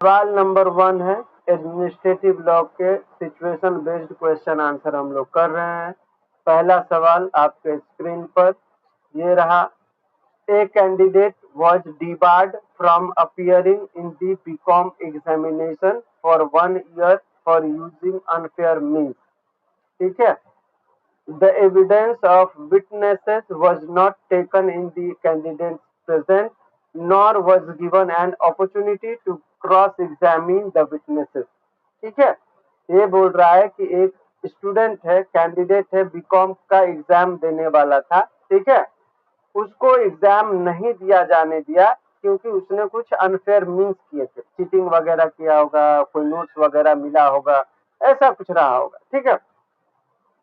सवाल नंबर 1 है administrative law के सिचुएशन बेस्ड क्वेश्चन आंसर हम लोग कर रहे हैं। पहला सवाल आपके स्क्रीन पर ये रहा। A candidate was debarred from appearing in the BCom examination for 1 year for using unfair means। ठीक है। The evidence of witnesses was not taken in the candidate's presence, nor was given an opportunity to cross-examine the witnesses। ठीक है। ये बोल रहा है कि एक स्टूडेंट है, कैंडिडेट है, बीकॉम का एग्जाम देने वाला था। ठीक है। उसको एग्जाम नहीं दिया जाने दिया क्योंकि उसने कुछ अनफेयर मीन्स किए थे, चीटिंग वगैरह किया होगा, कोई नोट्स वगैरह मिला होगा, ऐसा कुछ रहा होगा। ठीक है।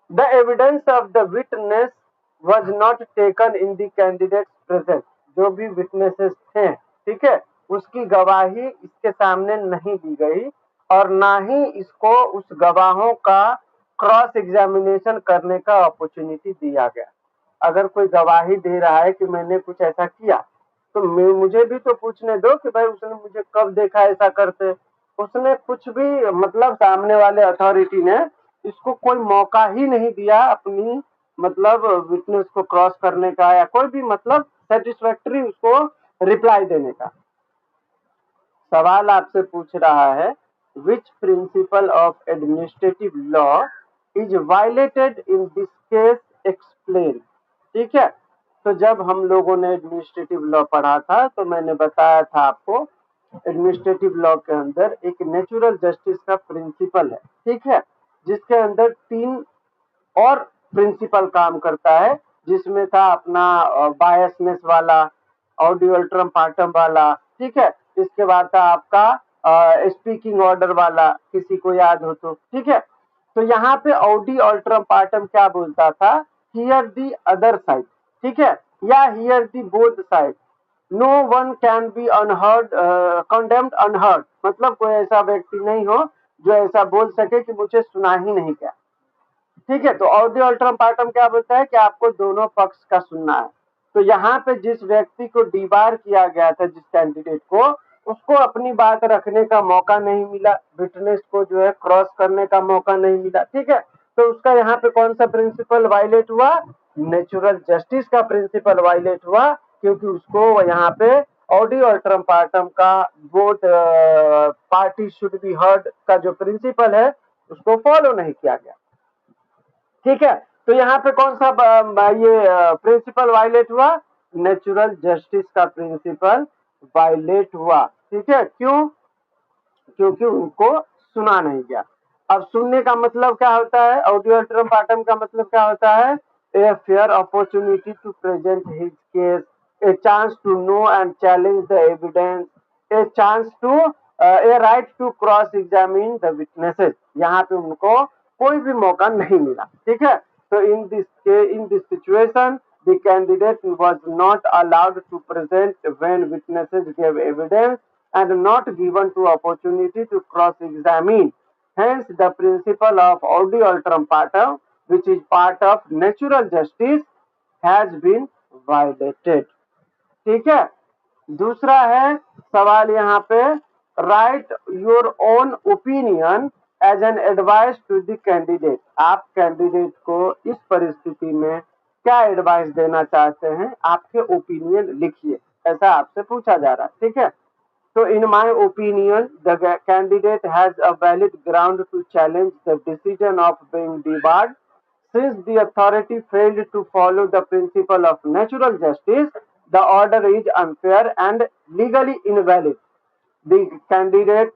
The evidence of the witness was not taken in the candidate's presence। जो भी विटनेसेस थे, ठीक है, उसकी गवाही इसके सामने नहीं दी गई और ना ही इसको उस गवाहों का क्रॉस एग्जामिनेशन करने का अपॉर्चुनिटी दिया गया। अगर कोई गवाही दे रहा है कि मैंने कुछ ऐसा किया तो मुझे भी तो पूछने दो कि भाई उसने मुझे कब देखा ऐसा करते। उसने कुछ भी मतलब सामने वाले अथॉरिटी ने इसको कोई मौका ही नहीं दिया अपनी मतलब विटनेस को क्रॉस करने का या कोई भी मतलब सेटिस्फैक्टरी उसको रिप्लाई देने का। सवाल आपसे पूछ रहा है which principle of administrative law is violated in this case, explain. ठीक है। तो जब हम लोगों ने एडमिनिस्ट्रेटिव लॉ पढ़ा था तो मैंने बताया था आपको एडमिनिस्ट्रेटिव लॉ के अंदर एक नेचुरल जस्टिस का प्रिंसिपल है। ठीक है। जिसके अंदर 3 और प्रिंसिपल काम करता है, जिसमें था अपना बायसनेस वाला, ऑडियो अल्ट्रम पार्टम वाला। ठीक है। इसके बाद था आपका स्पीकिंग ऑर्डर वाला, किसी को याद हो तो। ठीक है। तो यहाँ पे ऑडियो अल्ट्रम पार्टम क्या बोलता था, हियर दी अदर साइड। ठीक है। या hear the both side, no one can be unheard, condemned unheard, मतलब कोई ऐसा व्यक्ति नहीं हो जो ऐसा बोल सके कि मुझे सुना ही नहीं गया। ठीक है। तो ऑडियो अल्ट्रम पार्टम क्या बोलता है कि आपको दोनों पक्ष का सुनना है। तो यहाँ पे जिस व्यक्ति को डीबार किया गया था, जिस कैंडिडेट को, उसको अपनी बात रखने का मौका नहीं मिला, विटनेस को जो है क्रॉस करने का मौका नहीं मिला। ठीक है। तो उसका यहाँ पे कौन सा प्रिंसिपल वायलेट हुआ, नेचुरल जस्टिस का प्रिंसिपल वायलेट हुआ, क्योंकि उसको यहाँ पे ऑडियो अल्ट्रम पार्टम का both party should be heard का जो प्रिंसिपल है उसको फॉलो नहीं किया गया। ठीक है। तो यहाँ पे कौन सा ये प्रिंसिपल वायलेट हुआ, नेचुरल जस्टिस का प्रिंसिपल वायलेट हुआ। ठीक है। क्यों, क्योंकि उनको सुना नहीं गया। अब सुनने का मतलब क्या होता है, ऑडियो अल्ट्रम पार्टम का मतलब क्या होता है, a fair opportunity to present his case, a chance to know and challenge the evidence, a chance to a right to cross examine the witnesses. यहाँ पे उनको कोई भी मौका नहीं मिला। ठीक है। तो in this situation the candidate was not allowed to present when witnesses gave evidence and not given to opportunity to cross-examine. Hence, the principle of audio alteram partem, which is part of natural justice, has been violated। ठीक है। दूसरा है सवाल यहाँ पे, write your own opinion as an advice to the candidate. आप candidate को इस परिस्थिति में क्या एडवाइस देना चाहते हैं, आपके ओपिनियन लिखिए, ऐसा आपसे पूछा जा रहा है। ठीक है। तो in my opinion the candidate has a valid ground to challenge the decision of being debarred since the authority failed to follow the principle of natural justice, the order is unfair and legally invalid. The candidate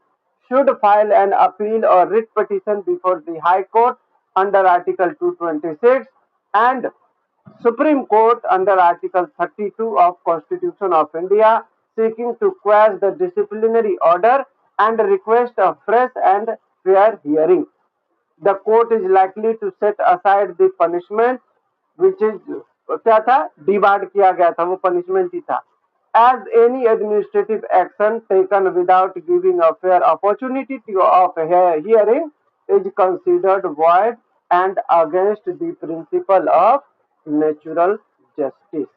should file an appeal or writ petition before the High Court under Article 226 and Supreme Court under Article 32 of Constitution of India, seeking to quash the disciplinary order and request a fresh and fair hearing. The court is likely to set aside the punishment which is क्या था, debarred किया गया था, वो punishment ही था, as any administrative action taken without giving a fair opportunity of hearing is considered void and against the principle of natural justice।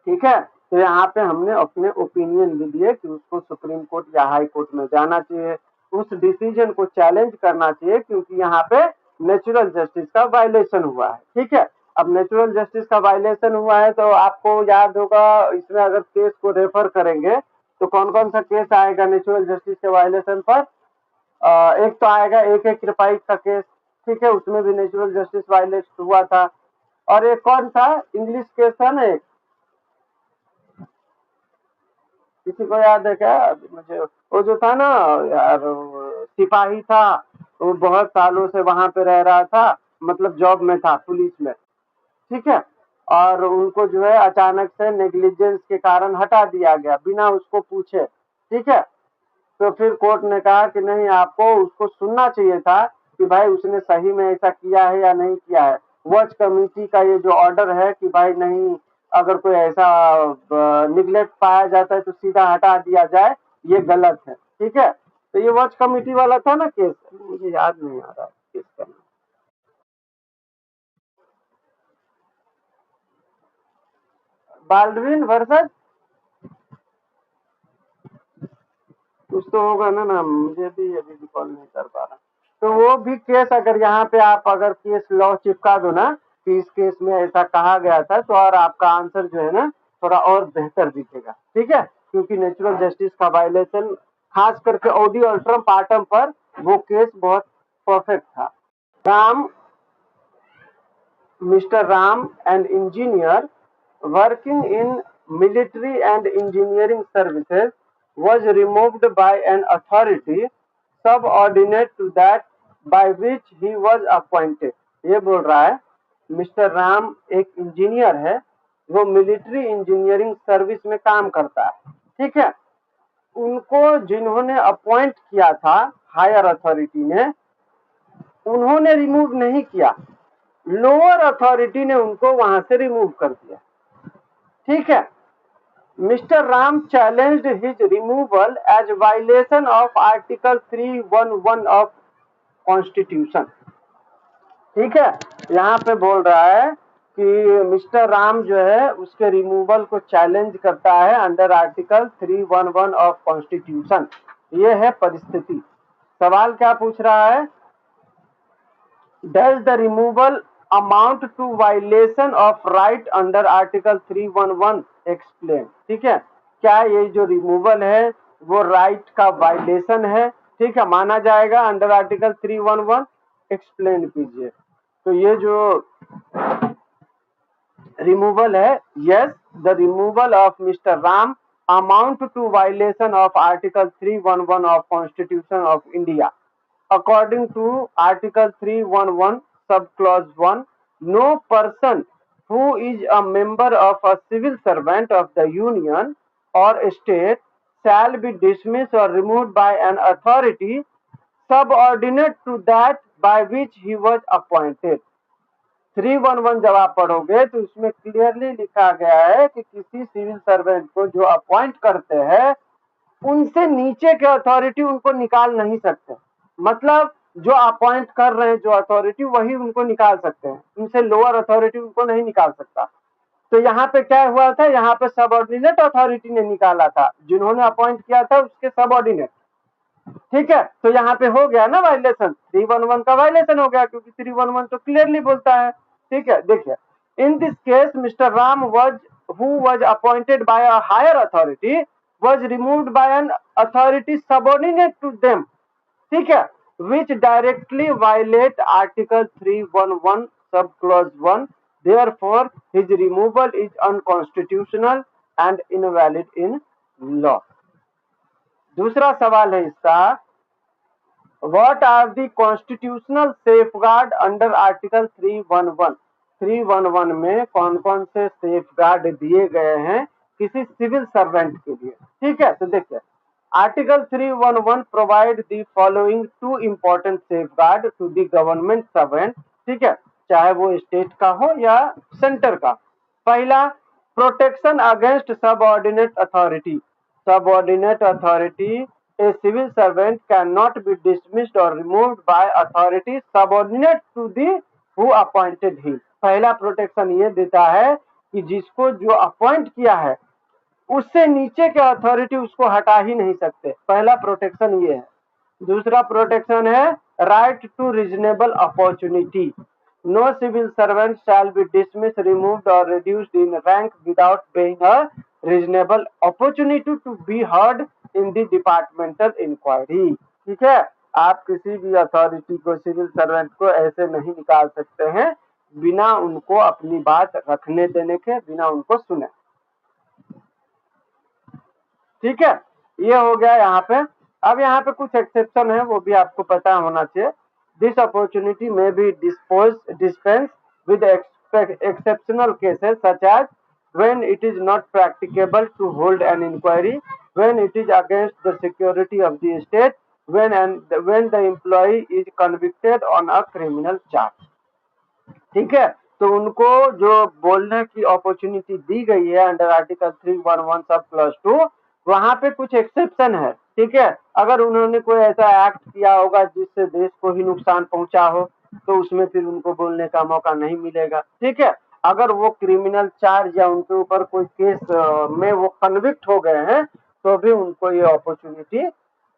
ठीक है। तो यहाँ पे हमने अपने ओपिनियन भी दिए कि उसको सुप्रीम कोर्ट या हाई कोर्ट में जाना चाहिए, उस डिसीजन को चैलेंज करना चाहिए, क्योंकि यहाँ पे नेचुरल जस्टिस का वायलेशन हुआ है। ठीक है, अब नेचुरल जस्टिस का वायलेशन हुआ है तो आपको याद होगा, इसमें अगर केस को रेफर करेंगे तो कौन कौन सा केस आएगा नेचुरल जस्टिस के वायलेशन पर। एक तो आएगा एक कृपाई का केस, ठीक है, उसमें भी नेचुरल जस्टिस वायलेट हुआ था। और एक कौन सा इंग्लिश केस था ना, एक किसी को याद है क्या मुझे, वो जो था ना यार, सिपाही था, वो बहुत सालों से वहां पे रह रहा था, मतलब जॉब में था पुलिस में, ठीक है, और उनको जो है अचानक से नेग्लिजेंस के कारण हटा दिया गया बिना उसको पूछे। ठीक है, तो फिर कोर्ट ने कहा कि नहीं, आपको उसको सुनना चाहिए था कि भाई उसने सही में ऐसा किया है या नहीं किया है। वॉच कमेटी का ये जो ऑर्डर है कि भाई नहीं, अगर कोई ऐसा निगलेक्ट पाया जाता है तो सीधा हटा दिया जाए, ये गलत है। ठीक है, तो ये वॉच कमेटी वाला था ना केस, मुझे याद नहीं आ रहा केस का नाम। बाल्डविन वर्सेस कुछ तो होगा ना नाम, मुझे भी अभी रिकॉल नहीं कर पा रहा। तो वो भी केस, अगर यहाँ पे आप अगर केस लॉ चिपका दो ना कि इस केस में ऐसा कहा गया था, तो और आपका आंसर जो है ना थोड़ा और बेहतर दिखेगा। ठीक है, क्योंकि नेचुरल जस्टिस का वायलेशन खास करके ओडी अल्ट्रम पार्टम पर वो केस बहुत परफेक्ट था। Ram, Mr. Ram, an engineer working in military and engineering services, was removed by an authority subordinate to that by which he was appointed. ये बोल रहा है मिस्टर राम एक इंजीनियर है, वो मिलिट्री इंजीनियरिंग सर्विस में काम करता है। ठीक है, उनको जिन्होंने अपॉइंट किया था हायर अथॉरिटी ने, उन्होंने रिमूव नहीं किया, लोअर अथॉरिटी ने उनको वहां से रिमूव कर दिया। ठीक है, mister Ram challenged his removal as violation of article 311 of constitution. ठीक है, यहाँ पे बोल रहा है कि मिस्टर राम जो है उसके रिमूवल को चैलेंज करता है अंडर आर्टिकल 311 ऑफ कॉन्स्टिट्यूशन। ये है परिस्थिति। सवाल क्या पूछ रहा है, does the removal amount to violation of right under article 311 explain। ठीक है, क्या ये जो रिमूवल है वो राइट का वायलेशन है, ठीक है, माना जाएगा अंडर आर्टिकल 311, एक्सप्लेन कीजिए। तो ये जो रिमूवल है, yes, the removal of mister Ram amount to violation of article 311 of constitution of India. According to Article 311, Subclause 1, no person who is a member of a civil servant of the Union or state shall be dismissed or removed by an authority subordinate to that by which he was appointed। 311 जब आप पढ़ोगे तो उसमें clearly लिखा गया है कि किसी सिविल सर्वेंट को जो अपॉइंट करते हैं उनसे नीचे के अथॉरिटी उनको निकाल नहीं सकते। मतलब जो अपॉइंट कर रहे हैं जो अथॉरिटी, वही उनको निकाल सकते हैं, उनसे लोअर अथॉरिटी उनको नहीं निकाल सकता। तो यहाँ पे क्या हुआ था, यहाँ पे सबऑर्डिनेट अथॉरिटी ने निकाला था, जिन्होंने अपॉइंट किया था उसके सबऑर्डिनेट। ठीक है, तो यहाँ पे हो गया ना वायलेशन, 311 का वायलेशन हो गया, क्योंकि 311 तो क्लियरली बोलता है। ठीक है, देखिए, in this case mister Ram was who was appointed by a higher authority was removed by an authority subordinate to them. ठीक है, which directly violate article 311 sub clause 1, therefore his removal is unconstitutional and invalid in law। दूसरा सवाल है इसका, what are the constitutional safeguard under article 311। 311 में कौन कौन से सेफगार्ड दिए गए हैं किसी सिविल सर्वेंट के लिए। ठीक है, तो देखिए, Article 311 provide the following two important safeguard to the government servant। ठीक है, चाहे वो स्टेट का हो या सेंटर का। पहला, protection against subordinate authority. Subordinate authority, a civil servant cannot be dismissed or removed by authority subordinate to the who appointed him। पहला प्रोटेक्शन ये देता है कि जिसको जो अपॉइंट किया है उससे नीचे के अथॉरिटी उसको हटा ही नहीं सकते। पहला प्रोटेक्शन ये है। दूसरा प्रोटेक्शन है right to reasonable opportunity. No civil servant shall be dismiss, removed और reduced in rank without paying a reasonable opportunity to be heard in the departmental inquiry. ठीक है, आप किसी भी अथॉरिटी को, सिविल सर्वेंट को ऐसे नहीं निकाल सकते हैं बिना उनको अपनी बात रखने देने के, बिना उनको सुने। ठीक है, ये हो गया यहाँ पे। अब यहाँ पे कुछ एक्सेप्शन है, वो भी आपको पता होना चाहिए। दिस अपॉर्चुनिटी में be dispense with exceptional cases such as when it is not practicable to hold an inquiry, when it is against the security of the state, when the employee is convicted on a criminal charge। ठीक है, तो उनको जो बोलने की opportunity दी गई है under article 311 sub clause 2, वहां पे कुछ एक्सेप्शन है। ठीक है, अगर उन्होंने कोई ऐसा एक्ट किया होगा जिससे देश को ही नुकसान पहुंचा हो, तो उसमें फिर उनको बोलने का मौका नहीं मिलेगा। ठीक है, अगर वो क्रिमिनल चार्ज या उनके ऊपर कोई केस में वो कन्विक्ट हो गए हैं, तो भी उनको ये अपॉर्चुनिटी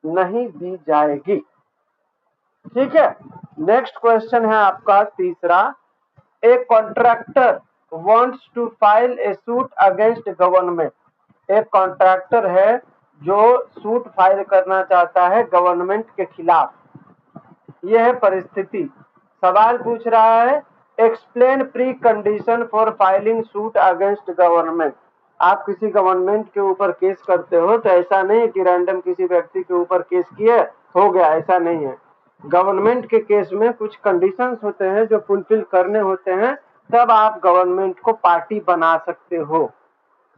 नहीं दी जाएगी। ठीक है, नेक्स्ट क्वेश्चन है आपका तीसरा। A contractor wants to file a suit against government। एक कॉन्ट्रैक्टर है जो सूट फाइल करना चाहता है गवर्नमेंट के खिलाफ। यह है परिस्थिति। सवाल पूछ रहा है explain pre condition for filing suit against government. आप किसी गवर्नमेंट के ऊपर केस करते हो तो ऐसा नहीं कि रैंडम किसी व्यक्ति के ऊपर केस किए हो गया, ऐसा नहीं है। गवर्नमेंट के केस में कुछ कंडीशंस होते हैं जो फुलफिल करने होते हैं, तब आप गवर्नमेंट को पार्टी बना सकते हो।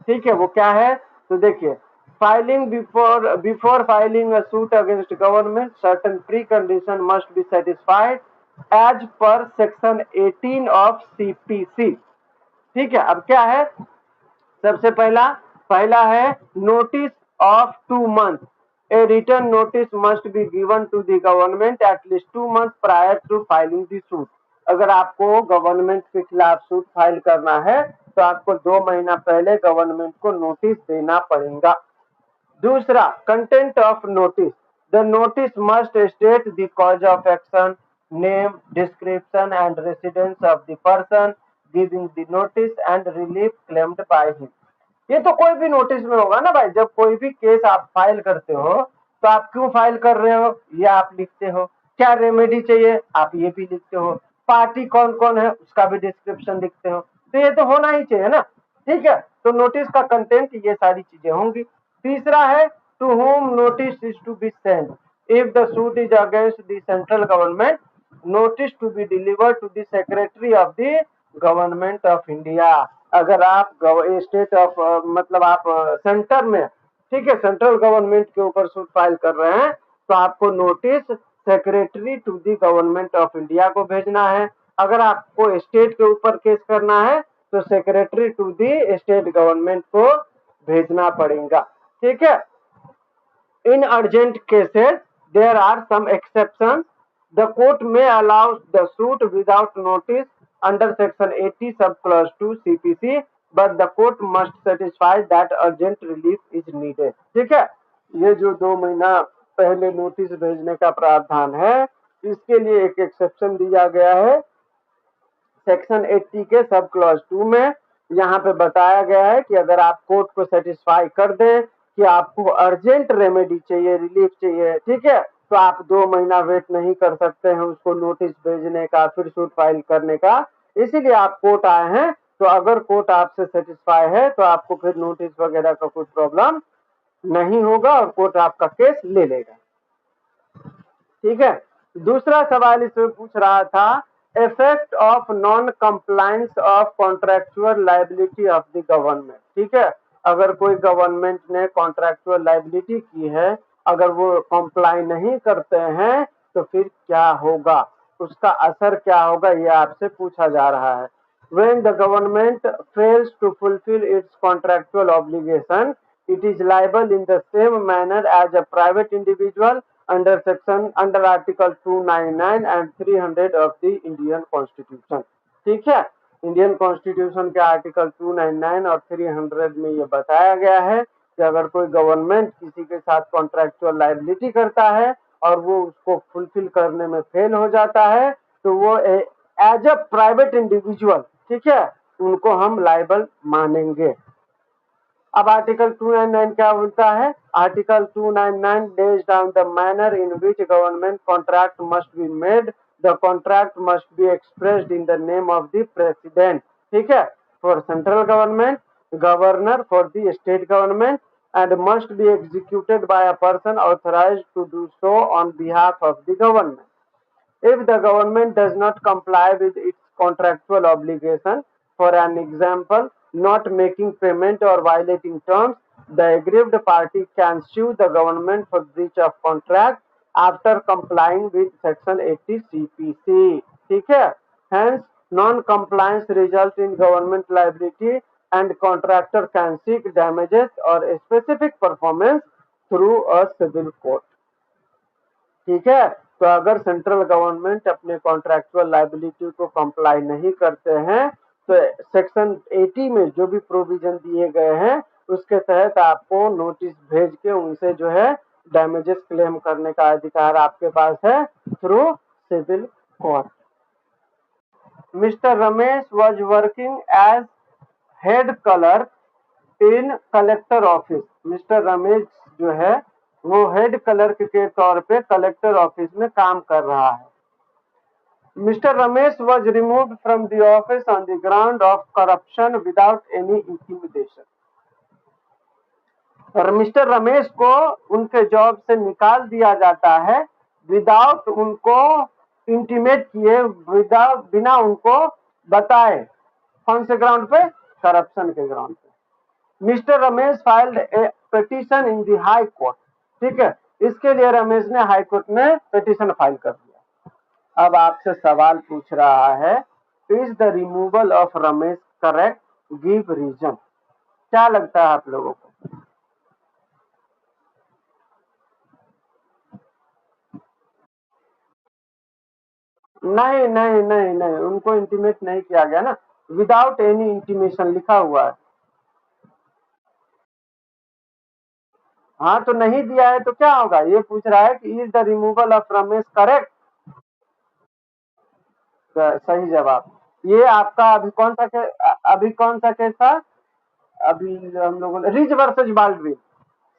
ठीक है, वो क्या है तो देखिए, filing before filing a suit against government certain pre condition must be satisfied as per section 18 of CPC. ठीक है, अब क्या है, सबसे पहला है notice of 2 months। A written notice must be given to the government at least 2 months prior to filing the suit। अगर आपको गवर्नमेंट के खिलाफ सूट फाइल करना है तो आपको 2 महीना पहले गवर्नमेंट को नोटिस देना पड़ेगा। दूसरा, content of notice. The notice must state the cause of action, name, description and residence of the person giving the notice and relief claimed by him. ये तो कोई भी नोटिस में होगा ना भाई। जब कोई भी केस आप फाइल करते हो तो आप क्यों फाइल कर रहे हो ये आप लिखते हो, क्या रेमेडी चाहिए आप ये भी लिखते हो, पार्टी कौन कौन है उसका भी डिस्क्रिप्शन लिखते हो, तो ये तो होना ही चाहिए ना। ठीक है, तो नोटिस का कंटेंट ये सारी चीजें होंगी। तीसरा है to whom notice is to be send. If the suit is against the central government, notice to be delivered to the secretary of the government of India. अगर आप स्टेट ऑफ मतलब आप सेंटर में, ठीक है, सेंट्रल गवर्नमेंट के ऊपर suit file कर रहे हैं तो आपको notice secretary to the government of India को भेजना है। अगर आपको स्टेट के ऊपर केस करना है तो secretary to the state government को भेजना पड़ेगा। ठीक है, in urgent cases there are some exceptions। The court may allow the suit without notice under section 80 sub clause 2 CPC, but the court must satisfy that urgent relief is needed। ठीक है, ये जो 2 महीना पहले नोटिस भेजने का प्रावधान है, इसके लिए एक एक्सेप्शन दिया गया है सेक्शन 80 के सब क्लॉज 2 में। यहाँ पे बताया गया है कि अगर आप कोर्ट को सेटिस्फाई कर दें कि आपको अर्जेंट रेमेडी चाहिए, रिलीफ चाहिए, ठीक है, तो आप 2 महीना वेट नहीं कर सकते हैं उसको नोटिस भेजने का, फिर सूट फाइल करने का। इसीलिए आप कोर्ट आए हैं। तो अगर कोर्ट आपसे सेटिस्फाई है तो आपको फिर नोटिस वगैरह का कोई प्रॉब्लम नहीं होगा और कोर्ट आपका केस ले लेगा। ठीक है, दूसरा सवाल इसमें पूछ रहा था effect of non compliance of contractual liability of the government. ठीक है, अगर कोई गवर्नमेंट ने कॉन्ट्रैक्चुअल लायबिलिटी की है, अगर वो कंप्लाई नहीं करते हैं तो फिर क्या होगा, उसका असर क्या होगा, ये आपसे पूछा जा रहा है। When the government fails to fulfill its contractual obligation, it is liable in the same manner as a private individual under Article 299 and 300 of the Indian Constitution। ठीक है, इंडियन कॉन्स्टिट्यूशन के आर्टिकल 299 और 300 में ये बताया गया है कि अगर कोई गवर्नमेंट किसी के साथ कॉन्ट्रैक्चुअल लायबिलिटी करता है और वो उसको फुलफिल करने में फेल हो जाता है तो वो एज अ प्राइवेट इंडिविजुअल, ठीक है, उनको हम लायबल मानेंगे। अब आर्टिकल 299 क्या बोलता है? Article 299 lays down the manner in which government contract must be made. The contract must be expressed in the name of the president. ठीक है, for central government, governor for the state government, and must be executed by a person authorized to do so on behalf of the government. If the government does not comply with its contractual obligation, for an example, not making payment or violating terms, the aggrieved party can sue the government for breach of contract after complying with Section 80 CPC. ठीक है? Hence, non-compliance results in government liability and contractor can seek damages or a specific performance through a civil court. ठीक है, तो अगर central government अपने contractual liability को comply नहीं करते हैं तो सेक्शन 80 में जो भी प्रोविजन दिए गए हैं उसके तहत आपको नोटिस भेज के उनसे जो है डैमेजेस क्लेम करने का अधिकार आपके पास है through civil court. Mister Ramesh was working as head clerk in collector office. Mister Ramesh जो है वो हेड क्लर्क के तौर पे कलेक्टर ऑफिस में काम कर रहा है। Mister Ramesh was removed from the office on the ground of corruption without any intimidation. और मिस्टर रमेश को उनके जॉब से निकाल दिया जाता है विदाउट उनको इंटीमेट किए, विदाउट बिना उनको बताए। कौन से ग्राउंड पे? करप्शन के ग्राउंड पे। Mister Ramesh filed a petition in the high court. ठीक है, इसके लिए रमेश ने हाई कोर्ट में पिटीशन फाइल कर दिया। अब आपसे सवाल पूछ रहा है, is the removal of Ramesh correct? Give reason. क्या लगता है आप लोगों को? नहीं नहीं नहीं नहीं, उनको इंटीमेट नहीं किया गया ना, विदाउट एनी इंटीमेशन लिखा हुआ है। हाँ तो नहीं दिया है तो क्या होगा? ये पूछ रहा है कि is the removal of Ramesh correct? सही जवाब। ये आपका अभी कौन सा केस था? अभी हम लोगों ने ridge versus Baldwin,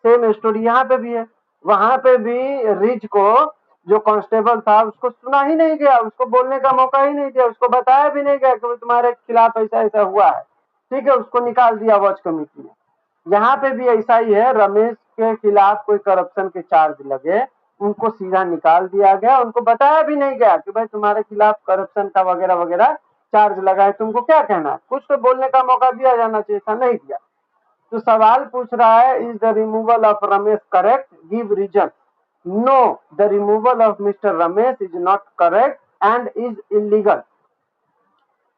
same story यहाँ पे भी है। वहां पे भी रिज को जो कांस्टेबल था उसको सुना ही नहीं गया, उसको बोलने का मौका ही नहीं दिया, उसको बताया भी नहीं गया कि तुम्हारे खिलाफ ऐसा ऐसा हुआ है। ठीक है, उसको निकाल दिया वॉच कमेटी ने। यहाँ पे भी ऐसा ही है, रमेश के खिलाफ कोई करप्शन के चार्ज लगे, उनको सीधा निकाल दिया गया, उनको बताया भी नहीं गया कि भाई तुम्हारे खिलाफ करप्शन का वगैरह वगैरह चार्ज लगा है, तुमको क्या कहना है। कुछ तो बोलने का मौका दिया जाना चाहिए था, नहीं दिया। तो सवाल पूछ रहा है, is the removal of Ramesh correct? Give reason. No, the removal of mister Ramesh is not correct and is illegal.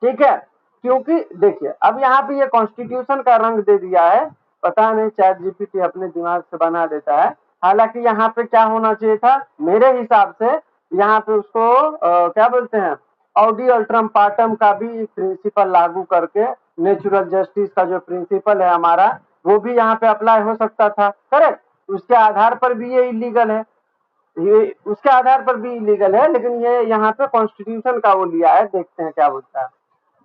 ठीक है, क्योंकि देखिए अब यहाँ पे ये कॉन्स्टिट्यूशन का रंग दे दिया है, पता नहीं चैट जीपीटी अपने दिमाग से बना देता है। हालांकि यहाँ पे क्या होना चाहिए था मेरे हिसाब से, यहाँ पे उसको क्या बोलते हैं, ऑडी अल्ट्रम पार्टम का भी प्रिंसिपल लागू करके नेचुरल जस्टिस का जो प्रिंसिपल है हमारा वो भी यहाँ पे अप्लाई हो सकता था। करेक्ट, उसके आधार पर भी ये इलीगल है, ये उसके आधार पर भी इलीगल है, लेकिन ये यहाँ पे कॉन्स्टिट्यूशन का वो लिया है, देखते हैं क्या बोलता है।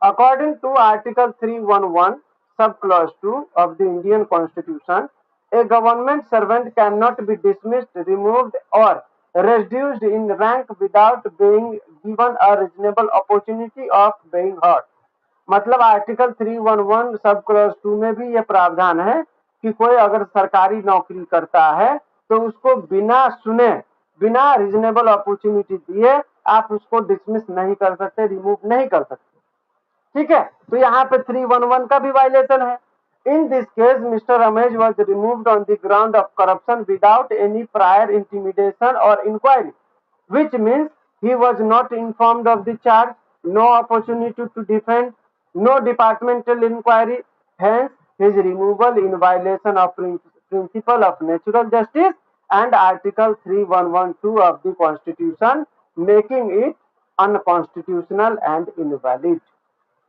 According to Article 311, Subclause 2 of the Indian Constitution, a government servant cannot be dismissed, removed, or reduced in rank without being given a reasonable opportunity of being heard. मतलब आर्टिकल 311 सब क्लॉज 2 में भी ये प्रावधान है कि कोई अगर सरकारी नौकरी करता है तो उसको बिना सुने, बिना रीजनेबल अपॉर्चुनिटी दिए आप उसको डिसमिस नहीं कर सकते, रिमूव नहीं कर सकते। ठीक है, तो यहाँ पे 311 का भी वायलेशन है। इन this case mister Ramesh was removed on the ground of corruption without any prior intimidation और inquiry, which means he was not informed of the charge, no opportunity to defend, no departmental inquiry. Hence, his removal in violation of principle of natural justice and Article 3112 of the Constitution, making it unconstitutional and invalid.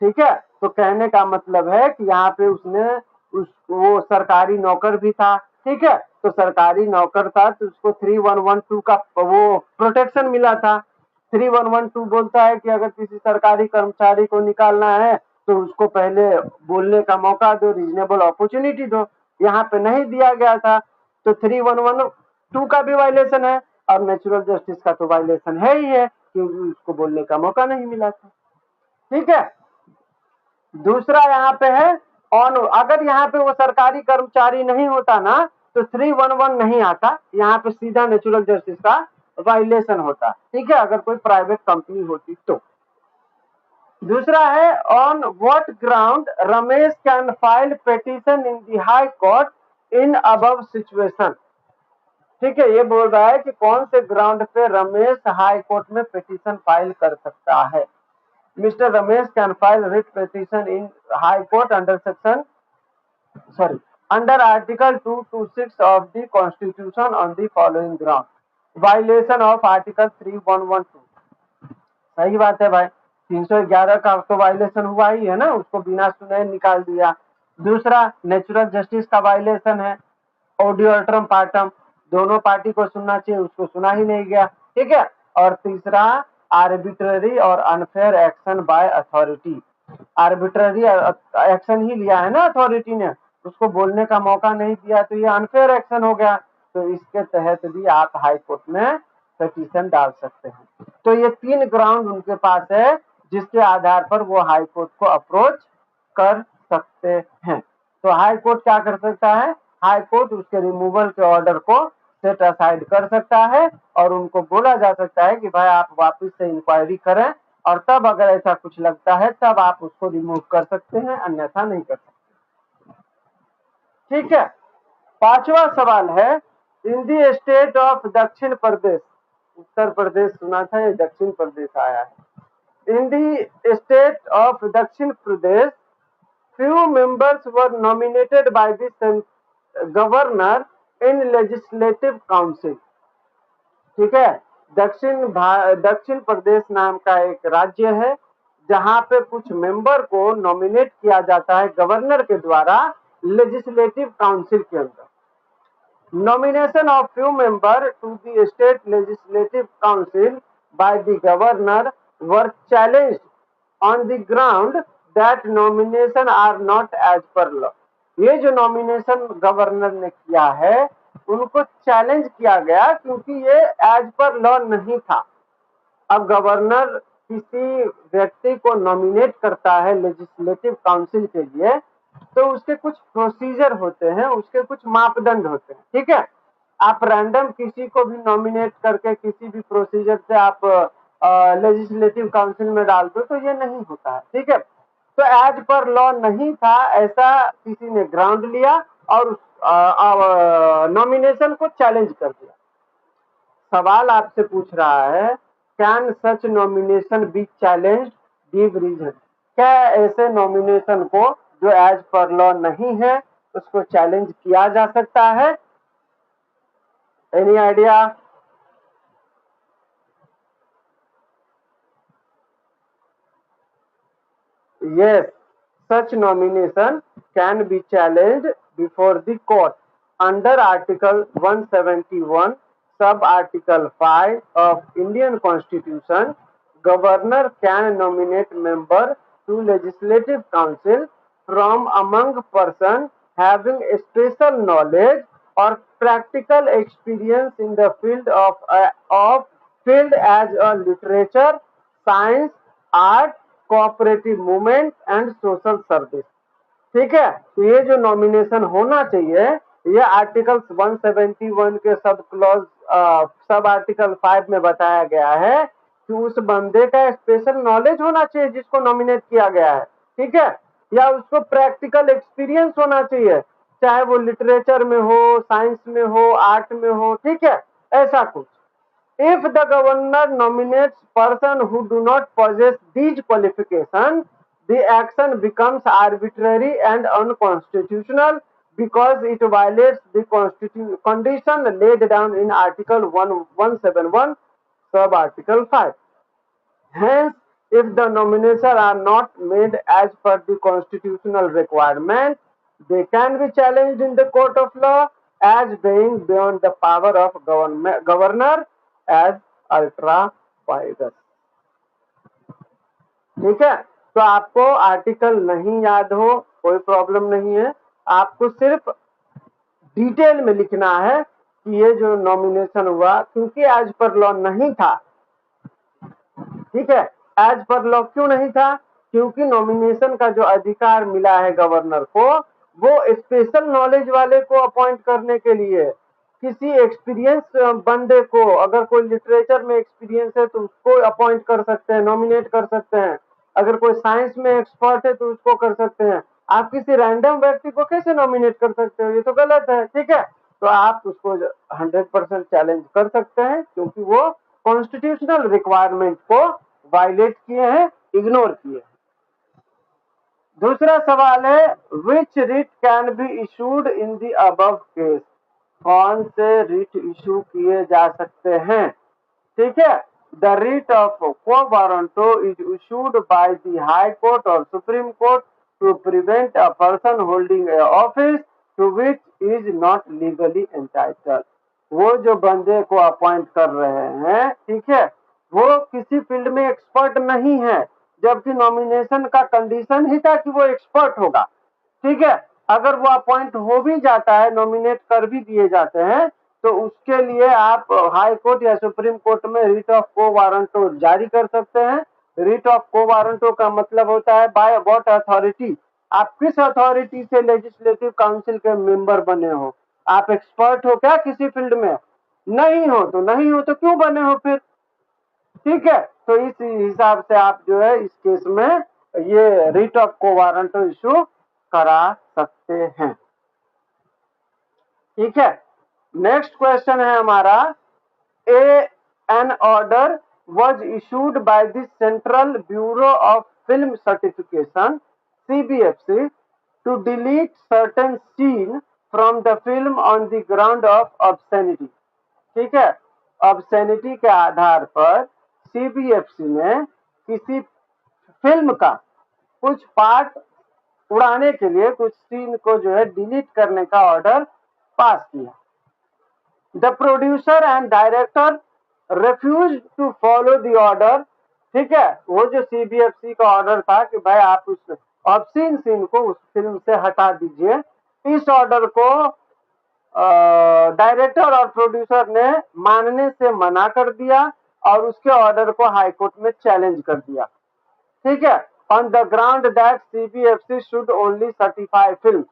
ठीक है, तो कहने का मतलब है कि यहाँ पे उसने वो सरकारी नौकर भी था, ठीक है, तो सरकारी नौकर था तो उसको 3112 का वो प्रोटेक्शन मिला था। 3112 बोलता है कि अगर किसी सरकारी कर्मचारी को निकालना है तो उसको पहले बोलने का मौका दो, रीजनेबल अपॉर्चुनिटी दो। यहाँ पे नहीं दिया गया था, तो 3112 का भी वायलेशन है और नेचुरल जस्टिस का तो वायलेशन है ही है, क्योंकि उसको बोलने का मौका नहीं मिला था। ठीक है, दूसरा यहाँ पे है ऑन, अगर यहाँ पे वो सरकारी कर्मचारी नहीं होता ना तो 311 नहीं आता, यहाँ पे सीधा नेचुरल जस्टिस का वायलेशन होता। ठीक है, अगर कोई प्राइवेट कंपनी होती तो। दूसरा है on what ground Ramesh can file petition in the high court in above situation. ठीक है, ये बोल रहा है कि कौन से ग्राउंड पे रमेश हाई कोर्ट में पिटीशन फाइल कर सकता है। Mr. Ramesh can file writ petition in High Court under Article 226 of the Constitution on the following ground. Violation of Article 3112. सही बात है भाई, 311 का तो वायलेशन हुआ ही है ना, उसको बिना सुने निकाल दिया। दूसरा नेचुरल जस्टिस का वायलेशन है, ऑडियो अल्टरम पार्टम, दोनों पार्टी को सुनना चाहिए, उसको सुना ही नहीं गया। ठीक है, और तीसरा आर्बिट्ररी और unfair action by authority. Arbitrary action ही लिया है ना अथॉरिटी ने, उसको बोलने का मौका नहीं दिया, तो ये अनफेयर एक्शन हो गया। तो इसके तहत भी आप हाई कोर्ट में पिटीशन डाल सकते हैं। तो ये 3 ग्राउंड उनके पास है जिसके आधार पर वो हाई कोर्ट को अप्रोच कर सकते हैं। तो हाई कोर्ट क्या कर सकता है, हाई कोर्ट उसके रिमूवल के ऑर्डर को सेट असाइड कर सकता है और उनको बोला जा सकता है कि भाई आप वापस से इंक्वायरी करें, और तब अगर ऐसा कुछ लगता है तब आप उसको रिमूव कर सकते हैं, अन्यथा नहीं कर सकते। ठीक है, 5वां सवाल है इन द स्टेट ऑफ दक्षिण प्रदेश। उत्तर प्रदेश सुना था, ये दक्षिण प्रदेश आया है। इन द स्टेट ऑफ दक्षिण प्रदेश few members were nominated by the governor in legislative council। ठीक है, दक्षिण प्रदेश नाम का एक राज्य है जहां पे कुछ मेंबर को नॉमिनेट किया जाता है गवर्नर के द्वारा लेजिस्लेटिव काउंसिल के अंदर। Nomination of few members to the state legislative council by the governor were challenged on the ground that nomination are not as per law। ये जो नॉमिनेशन गवर्नर ने किया है उनको चैलेंज किया गया क्योंकि ये एज पर लॉ नहीं था। अब गवर्नर किसी व्यक्ति को नॉमिनेट करता है लेजिस्लेटिव काउंसिल के लिए, तो उसके कुछ प्रोसीजर होते हैं, उसके कुछ मापदंड होते हैं। ठीक है, आप रैंडम किसी को भी नॉमिनेट करके किसी भी प्रोसीजर से आप लेजिस्लेटिव काउंसिल में डाल दो तो ये नहीं होता है। ठीक है, तो एज पर लॉ नहीं था ऐसा किसी ने ग्राउंड लिया और नॉमिनेशन को चैलेंज कर दिया। सवाल आपसे पूछ रहा है can such nomination be challenge, give reason. क्या ऐसे नॉमिनेशन को जो एज पर लॉ नहीं है उसको चैलेंज किया जा सकता है? Any idea? Yes, such nomination can be challenged before the court under Article 171, Sub-Article 5 of Indian Constitution. Governor can nominate member to Legislative Council from among persons having special knowledge or practical experience in the field as a literature, science, art, cooperative movement and social service. ठीक है, तो ये जो nomination होना चाहिए ये article 171 के sub article 5 में बताया गया है कि उस बंदे का स्पेशल नॉलेज होना चाहिए जिसको नॉमिनेट किया गया है। ठीक है, या उसको प्रैक्टिकल एक्सपीरियंस होना चाहिए, चाहे वो लिटरेचर में हो, साइंस में हो, आर्ट में हो। ठीक है, ऐसा कुछ। If the governor nominates person who do not possess these qualifications, the action becomes arbitrary and unconstitutional because it violates the condition laid down in Article 171, sub Article 5. Hence, If the nominations are not made as per the constitutional requirement, they can be challenged in the court of law as being beyond the power of governor as ultra virus. ठीक है, तो आपको article नहीं याद हो कोई problem नहीं है, आपको सिर्फ डिटेल में लिखना है कि ये जो नॉमिनेशन हुआ क्योंकि एज पर लॉ नहीं था। ठीक है, एज पर लॉ क्यों नहीं था? क्योंकि नॉमिनेशन का जो अधिकार मिला है गवर्नर को, वो स्पेशल नॉलेज वाले को अपॉइंट करने के लिए, किसी एक्सपीरियंस बंदे को, अगर कोई लिटरेचर में एक्सपीरियंस है तो उसको अपॉइंट कर सकते हैं, नॉमिनेट कर सकते हैं। अगर कोई साइंस में एक्सपर्ट है तो उसको कर सकते हैं। आप किसी रैंडम व्यक्ति को कैसे नॉमिनेट कर सकते हो? ये तो गलत है। ठीक है, तो आप उसको 100% चैलेंज कर सकते हैं क्योंकि वो कॉन्स्टिट्यूशनल रिक्वायरमेंट को वायलेट किए हैं, इग्नोर किए हैं। दूसरा सवाल है which writ can be issued in the above case, कौन से रिट इशू किए जा सकते हैं? ठीक है, the writ of quo warranto is issued by the high court और supreme court to prevent a person holding a office to which is not legally entitled. वो जो बंदे को अपॉइंट कर रहे हैं, ठीक है, वो किसी फील्ड में एक्सपर्ट नहीं है, जबकि नॉमिनेशन का कंडीशन ही था कि वो एक्सपर्ट होगा। ठीक है, अगर वो अपॉइंट हो भी जाता है, नॉमिनेट कर भी दिए जाते हैं, तो उसके लिए आप हाई कोर्ट या सुप्रीम कोर्ट में रिट ऑफ को वारंटो जारी कर सकते हैं। रिट ऑफ को वारंटो का मतलब होता है बाय व्हाट अथॉरिटी, आप किस अथॉरिटी से लेजिस्लेटिव काउंसिल के मेंबर बने हो। आप एक्सपर्ट हो क्या किसी फील्ड में? नहीं हो तो नहीं हो, तो क्यों बने हो फिर? ठीक है, तो इस हिसाब से आप जो है इस केस में ये writ of quo warranto issue करा सकते हैं। ठीक है, नेक्स्ट क्वेश्चन है हमारा, an order was issued by the Central Bureau of Film Certification CBFC to delete certain scene from the film on the ground of obscenity। ठीक है, obscenity के आधार पर सीबीएफसी ने किसी फिल्म का कुछ पार्ट उड़ाने के लिए, कुछ सीन को जो है डिलीट करने का ऑर्डर पास किया। The producer and director refuse to follow the order. ठीक है, वो जो सीबीएफसी का ऑर्डर था कि भाई आप उस ऑब्सीन सीन को उस फिल्म से हटा दीजिए, इस ऑर्डर को डायरेक्टर और प्रोड्यूसर ने मानने से मना कर दिया और उसके ऑर्डर को हाई कोर्ट में चैलेंज कर दिया। ठीक है, on the ground that CBFC should only certify film,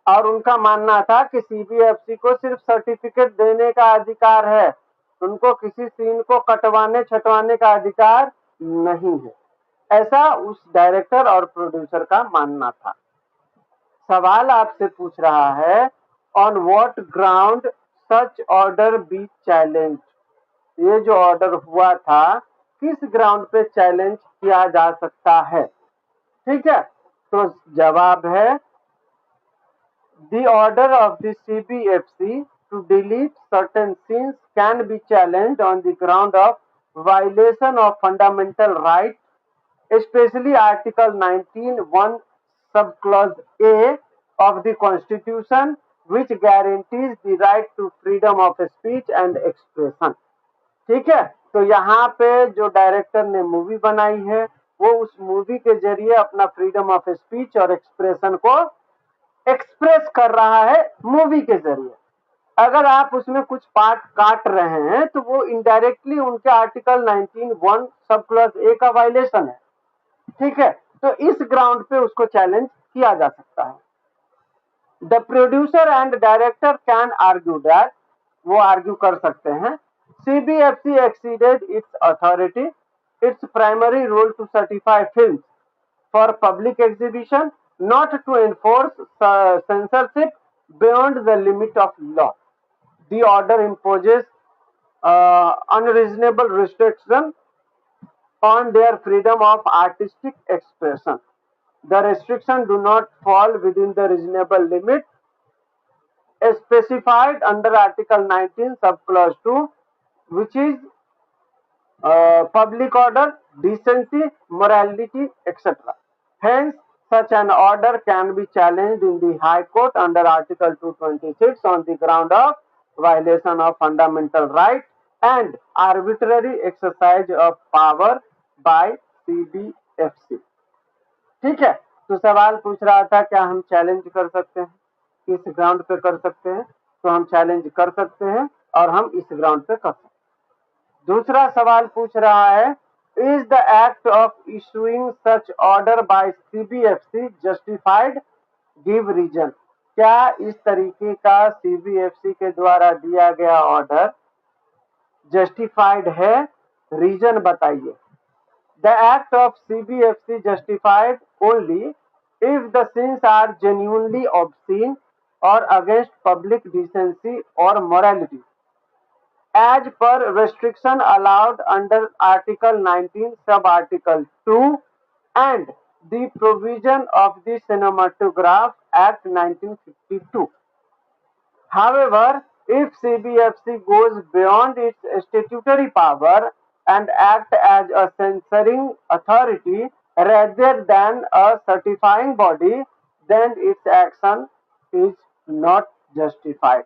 और उनका मानना था कि सीबीएफसी को सिर्फ सर्टिफिकेट देने का अधिकार है, उनको किसी सीन को कटवाने छटवाने का अधिकार नहीं है, ऐसा उस डायरेक्टर और प्रोड्यूसर का मानना था। सवाल आपसे पूछ रहा है on what ground such order be challenge, ये जो ऑर्डर हुआ था किस ग्राउंड पे चैलेंज किया जा सकता है? ठीक है, तो जवाब है the order of the CBFC to delete certain scenes can be challenged on the ground of violation of fundamental rights, especially Article 19(1) subclause A of the Constitution, which guarantees the right to freedom of speech and expression। ठीक है, तो यहाँ पे जो director ने movie बनाई है वो उस मूवी के जरिए अपना फ्रीडम ऑफ स्पीच और एक्सप्रेशन को एक्सप्रेस कर रहा है मूवी के जरिए। अगर आप उसमें कुछ पार्ट काट रहे हैं तो वो इनडायरेक्टली उनके आर्टिकल 19(1) सब क्लॉज ए का वायलेशन है। ठीक है, तो इस ग्राउंड पे उसको चैलेंज किया जा सकता है। The producer and director can argue that, वो आर्ग्यू कर सकते हैं, CBFC exceeded its authority, its primary role to certify film for public exhibition, not to enforce censorship beyond the limit of law. The order imposes unreasonable restriction on their freedom of artistic expression. The restrictions do not fall within the reasonable limit specified under Article 19 subclause 2, which is public order, decency, morality, etc. Hence, such an order can be challenged in the High Court under Article 226 on the ground of violation of fundamental rights and arbitrary exercise of power by CBFC. ठीक है, तो सवाल पूछ रहा था क्या हम challenge कर सकते हैं, किस ग्राउंड पे कर सकते हैं, तो हम चैलेंज कर सकते हैं और हम इस ग्राउंड पे कर सकते हैं। दूसरा सवाल पूछ रहा है, is the act of issuing such order by CBFC justified, give reason. क्या इस तरीके का सीबीएफसी के द्वारा दिया गया ऑर्डर जस्टिफाइड है, रीजन बताइए। The act of CBFC justified only if the sins are genuinely obscene or against public decency or morality, as per restriction allowed under Article 19, Sub-Article 2 and the provision of the Cinematograph Act 1952. However, if CBFC goes beyond its statutory power and act as a censoring authority rather than a certifying body, then its action is not justified.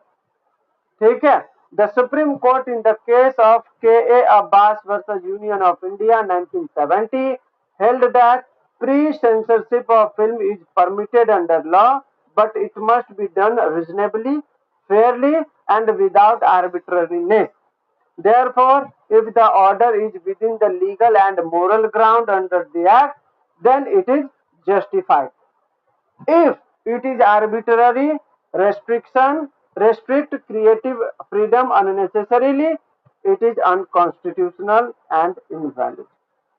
ठीक है, the Supreme Court in the case of K.A. Abbas versus Union of India 1970 held that pre-censorship of film is permitted under law, but it must be done reasonably, fairly and without arbitrariness. Therefore, if the order is within the legal and moral ground under the Act, then it is justified. If it is arbitrary, restrict creative freedom unnecessarily, it is unconstitutional and invalid.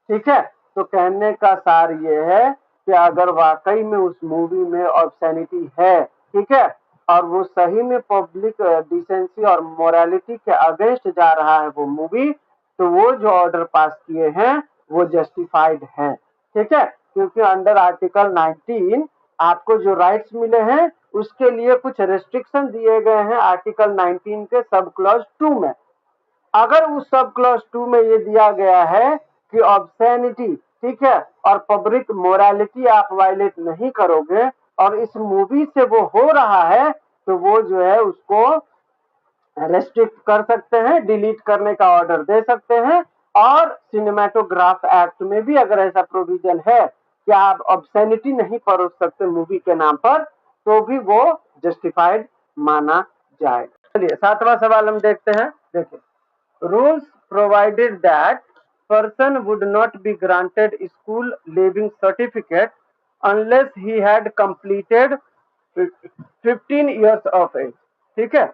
ठीक है, तो कहने का सार ये है कि अगर वाकई में उस मूवी में ऑब्सैनिटी है, ठीक है, और वो सही में पब्लिक डिसेंसी और मोरालिटी के अगेंस्ट जा रहा है वो मूवी, तो वो जो ऑर्डर पास किए हैं वो जस्टिफाइड है। ठीक है, क्योंकि अंडर आर्टिकल 19 आपको जो राइट्स मिले हैं उसके लिए कुछ रेस्ट्रिक्शन दिए गए हैं आर्टिकल 19 के सब क्लॉज 2 में। अगर उस सब क्लॉज 2 में ये दिया गया है कि ऑब्सैनिटी, ठीक है, और पब्लिक मोरालिटी आप वायलेट नहीं करोगे और इस मूवी से वो हो रहा है, तो वो जो है उसको रेस्ट्रिक्ट कर सकते हैं, डिलीट करने का ऑर्डर दे सकते हैं। और सिनेमेटोग्राफ एक्ट में भी अगर ऐसा प्रोविजन है कि आप ऑब्सैनिटी नहीं परोस सकते मूवी के नाम पर, तो भी वो जस्टिफाइड माना जाएगा। चलिए 7वां सवाल हम देखते हैं। देखिए, rules provided that person would not be granted school leaving certificate unless he had completed 15 years of age। ठीक है,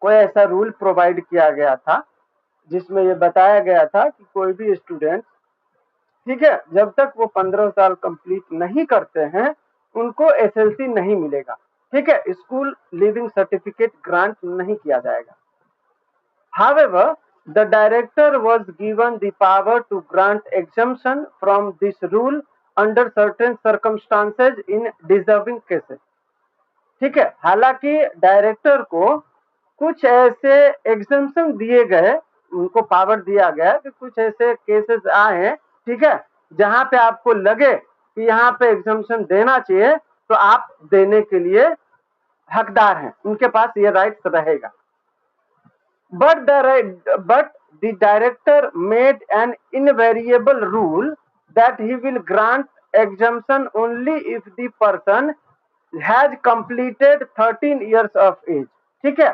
कोई ऐसा रूल प्रोवाइड किया गया था जिसमें ये बताया गया था कि कोई भी स्टूडेंट, ठीक है, जब तक वो 15 साल कंप्लीट नहीं करते हैं उनको एसएलसी नहीं मिलेगा। ठीक है, स्कूल लिविंग सर्टिफिकेट ग्रांट नहीं किया जाएगा। However, the director was given the power to grant exemption from this rule under certain circumstances in deserving cases। ठीक है, हालांकि डायरेक्टर को कुछ ऐसे एग्जम्पशन दिए गए, उनको पावर दिया गया कि कुछ ऐसे केसेस आए, ठीक है, जहां पे आपको लगे कि यहाँ पे एग्जम्पशन देना चाहिए तो आप देने के लिए हकदार हैं, उनके पास ये राइट्स रहेगा। But the director made an invariable rule that he will grant exemption only if the person has completed 13 years of age। ठीक है,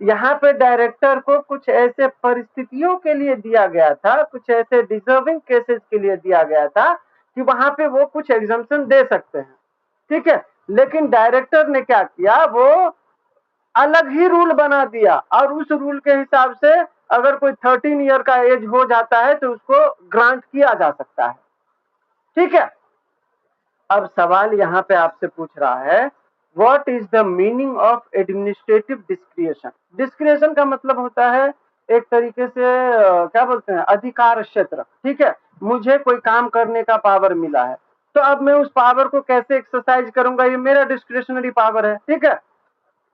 यहाँ पे डायरेक्टर को कुछ ऐसे परिस्थितियों के लिए दिया गया था, कुछ ऐसे डिजर्विंग केसेस के लिए दिया गया था कि वहां पे वो कुछ एग्जम्पशन दे सकते हैं। ठीक है, लेकिन डायरेक्टर ने क्या किया, वो अलग ही रूल बना दिया और उस रूल के हिसाब से अगर कोई 13 ईयर का एज हो जाता है तो उसको ग्रांट किया जा सकता है। ठीक है, अब सवाल यहाँ पे आपसे पूछ रहा है, what is the meaning of administrative डिस्क्रिएशन। डिस्क्रिएशन का मतलब होता है एक तरीके से क्या बोलते हैं, अधिकार क्षेत्र। ठीक है, मुझे कोई काम करने का पावर मिला है, तो अब मैं उस पावर को कैसे एक्सरसाइज करूंगा, ये मेरा डिस्क्रिशनरी पावर है। ठीक है,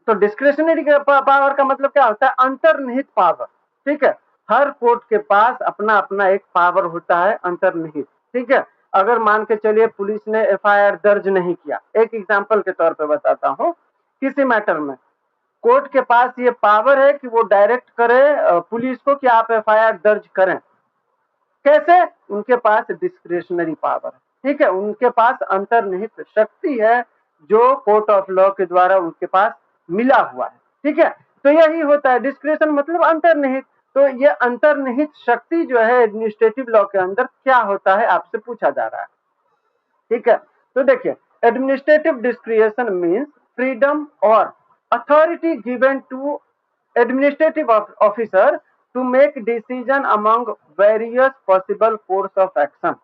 तो डिस्क्रिशनरी पावर का मतलब क्या होता है, अंतर्निहित पावर। ठीक है, हर कोर्ट के पास अपना अपना एक पावर होता है अंतर्निहित, ठीक है। अगर मान के चलिए पुलिस ने एफआईआर दर्ज नहीं किया, एक एग्जांपल के तौर पे बताता हूँ, किसी मैटर में कोर्ट के पास ये पावर है कि वो डायरेक्ट करे पुलिस को कि आप एफआईआर दर्ज करें। कैसे? उनके पास डिस्क्रिशनरी पावर है, ठीक है, उनके पास अंतर्निहित शक्ति है जो कोर्ट ऑफ लॉ के द्वारा उनके पास मिला हुआ है, ठीक है। तो यही होता है डिस्क्रिशन मतलब अंतर्निहित। तो ये अंतर्निहित शक्ति जो है एडमिनिस्ट्रेटिव लॉ के अंदर क्या होता है आपसे पूछा जा रहा है, ठीक है। तो देखिए एडमिनिस्ट्रेटिव डिस्क्रिशन मीन्स फ्रीडम और authority given to administrative officer to make decision among various possible course of action.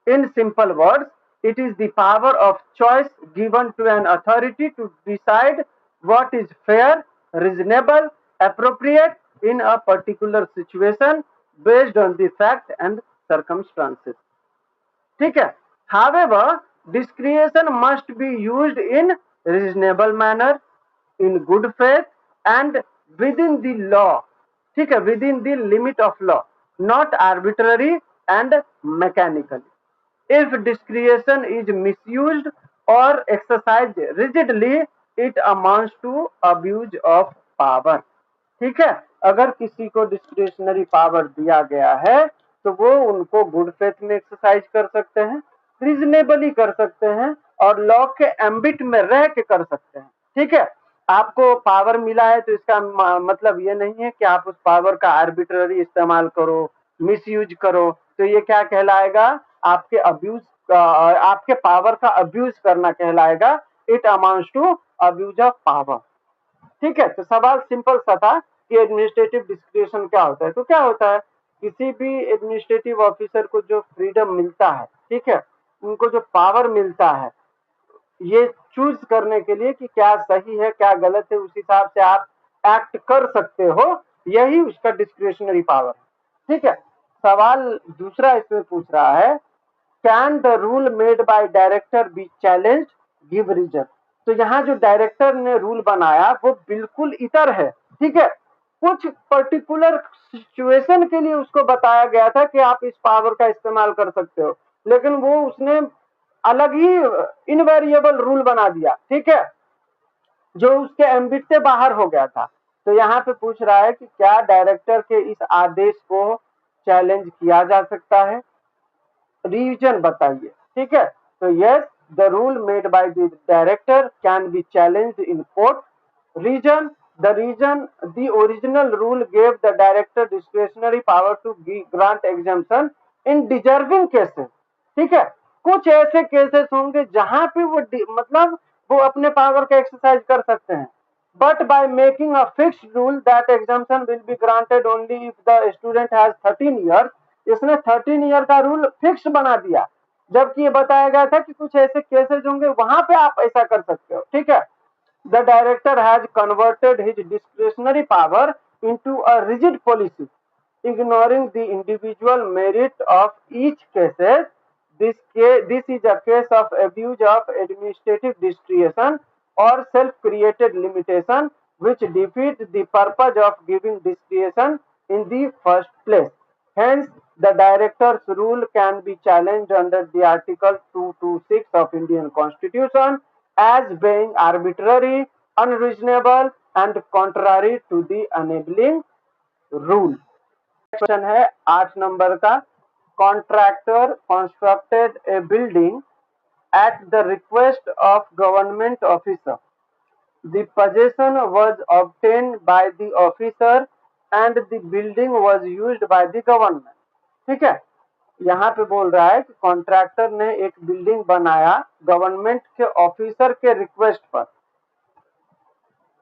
In simple words, it is the power of choice given to an authority to decide what is fair, reasonable, appropriate in a particular situation based on the fact and circumstances. ठीक है। However, discretion must be used in reasonable manner, in good faith and within the law, ठीक है, within the limit of law, not arbitrary and mechanically. If discretion is misused or exercised rigidly, it amounts to abuse of power. ठीक है, अगर किसी को discretionary power दिया गया है तो वो उनको गुड फेथ में एक्सरसाइज कर सकते हैं, रीजनेबली कर सकते हैं और लॉ के एम्बिट में रह के कर सकते हैं, ठीक है। आपको पावर मिला है तो इसका मतलब ये नहीं है कि आप उस पावर का आर्बिट्ररी इस्तेमाल करो, मिसयूज करो, तो ये क्या कहलाएगा? आपके अब्यूज, आपके पावर का अब्यूज करना कहलाएगा। It amounts to abuse of power, ठीक है। तो सवाल सिंपल सा था कि एडमिनिस्ट्रेटिव डिस्क्रिशन क्या होता है। तो क्या होता है, किसी भी एडमिनिस्ट्रेटिव ऑफिसर को जो फ्रीडम मिलता है, ठीक है, उनको जो पावर मिलता है ये चूज करने के लिए कि क्या सही है क्या गलत है, उस हिसाब से आप एक्ट कर सकते हो, यही उसका डिस्क्रिशनरी पावर है, ठीक है। सवाल दूसरा इसमें पूछ रहा है, can the rule made by director be challenge, give reason. तो यहाँ जो डायरेक्टर ने रूल बनाया वो बिल्कुल इतर है, ठीक है, कुछ पर्टिकुलर सिचुएशन के लिए उसको बताया गया था कि आप इस पावर का इस्तेमाल कर सकते हो, लेकिन वो उसने अलग ही इनवेरिएबल रूल बना दिया, ठीक है, जो उसके एम्बिट से बाहर हो गया था। तो यहाँ पे पूछ रहा है कि क्या डायरेक्टर के इस आदेश को चैलेंज किया जा सकता है, रीजन बताइए, ठीक है। तो yes, the rule made by the director can be challenged in court. Reason, the reason the original rule gave the director discretionary power to grant exemption in deserving cases, ठीक है। कुछ ऐसे केसेस होंगे जहां पे वो मतलब वो अपने पावर का एक्सरसाइज कर सकते हैं, but by making a fixed rule that exemption will be granted only if the student has 13 years, इसने 13 ईयर का रूल फिक्स बना दिया, जबकि ये बताया गया था कि कुछ ऐसे केसेस होंगे वहां पे आप ऐसा कर सकते हो, ठीक है। The director has converted his discretionary power into a rigid policy, ignoring the individual merit of each case. This is a case of abuse of administrative discretion or self-created limitation, which defeats the purpose of giving discretion in the first place. Hence, the director's rule can be challenged under the Article 226 of Indian Constitution as being arbitrary, unreasonable and contrary to the enabling rule. Question है 8 number का, contractor constructed A building at the request of government officer. The possession was obtained by the officer and the building was used by the government, ठीक है। यहाँ पे बोल रहा है कि कॉन्ट्रैक्टर ने एक बिल्डिंग बनाया गवर्नमेंट के ऑफिसर के रिक्वेस्ट पर।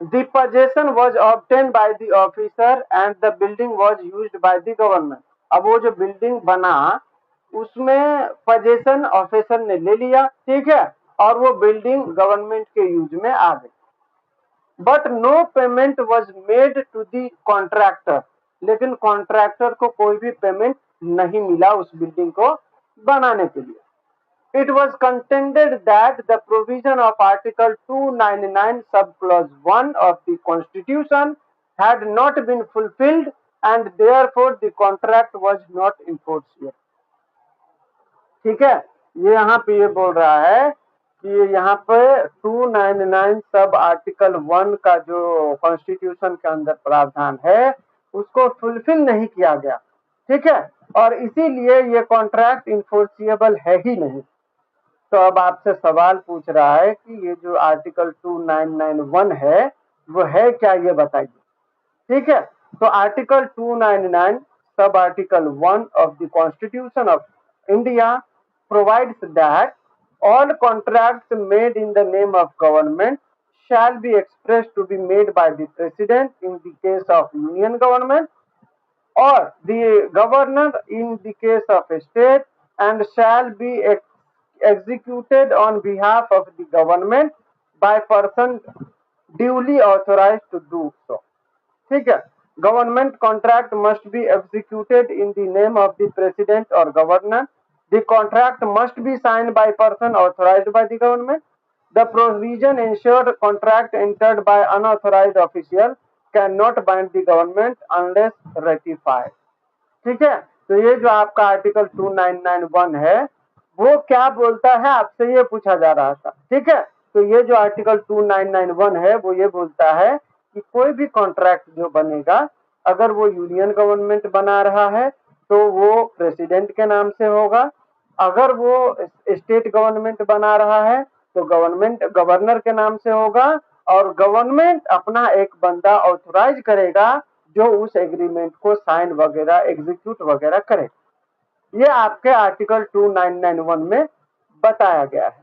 The possession was obtained by the officer and the building was used by the government. अब वो जो बिल्डिंग बना उसमें पोजेशन ऑफिसर ने ले लिया, ठीक है, और वो बिल्डिंग गवर्नमेंट के यूज में आ गई। But no payment was made to the contractor, लेकिन कॉन्ट्रैक्टर को कोई भी पेमेंट नहीं मिला उस बिल्डिंग को बनाने के लिए। It was contended that the provision of Article 299 subclause 1 of the Constitution had not been fulfilled and therefore the contract was not enforceable. ठीक है, ये यहाँ पे ये बोल रहा है कि यहाँ पे 299 सब आर्टिकल 1 का जो कॉन्स्टिट्यूशन के अंदर प्रावधान है उसको फुलफिल नहीं किया गया, ठीक है, और इसीलिए ये कॉन्ट्रैक्ट इन्फोर्सिएबल है ही नहीं। तो अब आपसे सवाल पूछ रहा है कि ये जो आर्टिकल 2991 है वो है क्या, ये बताइए। ठीक है, तो article 299 sub article 1 of the Constitution of India provides that all contracts made in the name of government shall be expressed to be made by the president in the case of union government or the governor in the case of a state and shall be executed on behalf of the government by person duly authorized to do so. ठीक है, government contract must be executed in the name of the president और governor. The contract must be signed by person authorised by the government. The provision insured contract entered by unauthorised official cannot bind the government unless ratified. ठीक है, तो ये जो आपका article 2991 है वो क्या बोलता है, आपसे ये पूछा जा रहा था। ठीक है, तो ये जो आर्टिकल 2991 है वो ये बोलता है कि कोई भी कॉन्ट्रैक्ट जो बनेगा अगर वो यूनियन गवर्नमेंट बना रहा है तो वो प्रेसिडेंट के नाम से होगा, अगर वो स्टेट गवर्नमेंट बना रहा है तो गवर्नमेंट गवर्नर के नाम से होगा और गवर्नमेंट अपना एक बंदा ऑथराइज करेगा जो उस एग्रीमेंट को साइन वगैरह एग्जीक्यूट वगैरह करे। ये आपके आर्टिकल 2991 में बताया गया है।